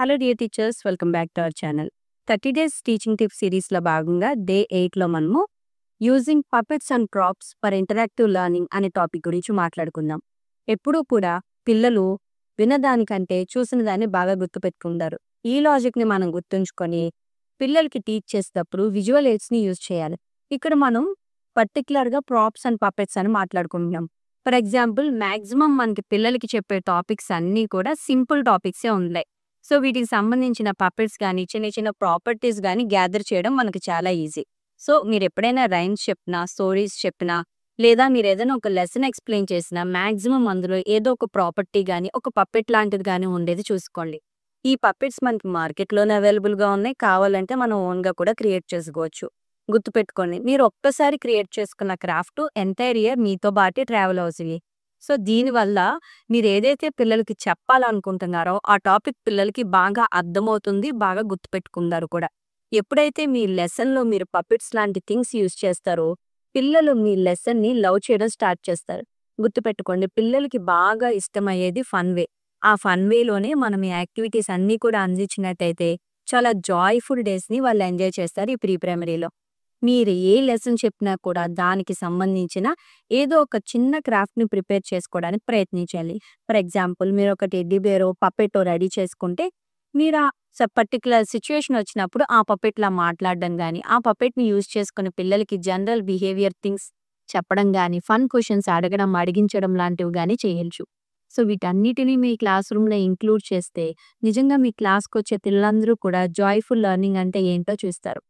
Hello dear teachers, welcome back to our channel. 30 days teaching tip సిరీస్లో భాగంగా day 8లో మనము using puppets and props for interactive learning అనే topic గురించి మాట్లాడుకుందాం. ఎప్పుడూ కూడా పిల్లలు వినదానికంటే చూసిన దాన్ని బాగా గుర్తుపెట్టుకుంటారు. ఈ లాజిక్ని మనం గుర్తుంచుకొని పిల్లలకి టీచ్ చేసేటప్పుడు విజువల్ ఎయిడ్స్ని యూజ్ చేయాలి. ఇక్కడ మనం పర్టికులర్గా ప్రాప్స్ అండ్ పపెట్స్ అని మాట్లాడుకుంటున్నాం. ఫర్ ఎగ్జాంపుల్, మ్యాక్సిమం మనకి పిల్లలకి చెప్పే టాపిక్స్ అన్నీ కూడా సింపుల్ టాపిక్సే ఉన్నాయి. సో వీటికి సంబంధించిన పపెట్స్ కానీ చిన్న చిన్న ప్రాపర్టీస్ కానీ గ్యాదర్ చేయడం మనకు చాలా ఈజీ. సో మీరు ఎప్పుడైనా రైమ్స్ చెప్పినా, స్టోరీస్ చెప్పినా, లేదా మీరు ఏదైనా ఒక లెసన్ ఎక్స్ప్లెయిన్ చేసినా మ్యాక్సిమం అందులో ఏదో ఒక ప్రాపర్టీ కానీ ఒక పప్పెట్ లాంటిది కానీ ఉండేది చూసుకోండి. ఈ పప్పెట్స్ మనకి మార్కెట్లోనే అవైలబుల్గా ఉన్నాయి. కావాలంటే మనం ఓన్గా కూడా క్రియేట్ చేసుకోవచ్చు. గుర్తుపెట్టుకోండి, మీరు ఒక్కసారి క్రియేట్ చేసుకున్న క్రాఫ్ట్ ఎంటైర్ ఇయర్ మీతో బాటే ట్రావెల్ అవుతుంది. సో దీనివల్ల మీరు ఏదైతే పిల్లలకి చెప్పాలనుకుంటున్నారో ఆ టాపిక్ పిల్లలకి బాగా అర్థమవుతుంది, బాగా గుర్తుపెట్టుకుంటారు కూడా. ఎప్పుడైతే మీ లెసన్లో మీరు పపెట్స్ లాంటి థింగ్స్ యూజ్ చేస్తారో పిల్లలు మీ లెసన్ని లవ్ చేయడం స్టార్ట్ చేస్తారు. గుర్తుపెట్టుకోండి, పిల్లలకి బాగా ఇష్టమయ్యేది ఫన్ వే. ఆ ఫన్ వేలోనే మనం ఈ యాక్టివిటీస్ అన్నీ కూడా అందించినట్టయితే చాలా జాయ్ఫుల్ డేస్ని వాళ్ళు ఎంజాయ్ చేస్తారు ఈ ప్రీ ప్రైమరీలో. మీరు ఏ లెసన్ చెప్పినా కూడా దానికి సంబంధించిన ఏదో ఒక చిన్న క్రాఫ్ట్‌ని ప్రిపేర్ చేసుకోవడానికి ప్రయత్నించాలి. ఫర్ ఎగ్జాంపుల్, మీరు ఒక టెడ్డీ బేరో, పప్పెటో రెడీ చేసుకుంటే, మీరు ఆ పర్టిక్యులర్ సిట్యుయేషన్ వచ్చినప్పుడు ఆ పప్పెట్‌లా మాట్లాడడం గానీ, ఆ పప్పెట్‌ని యూజ్ చేసుకొని పిల్లలకి జనరల్ బిహేవియర్ థింగ్స్ చెప్పడం గానీ, ఫన్ క్వెషన్స్ అడగడం, అడిగించడం లాంటివి గానీ చేయొచ్చు. సో వీటన్నిటిని మీ క్లాస్ రూమ్‌లో ఇంక్లూడ్ చేస్తే నిజంగా మీ క్లాస్‌కొచ్చే పిల్లలందరూ కూడా జాయ్‌ఫుల్ లెర్నింగ్ అంటే ఏంటో చూస్తారు.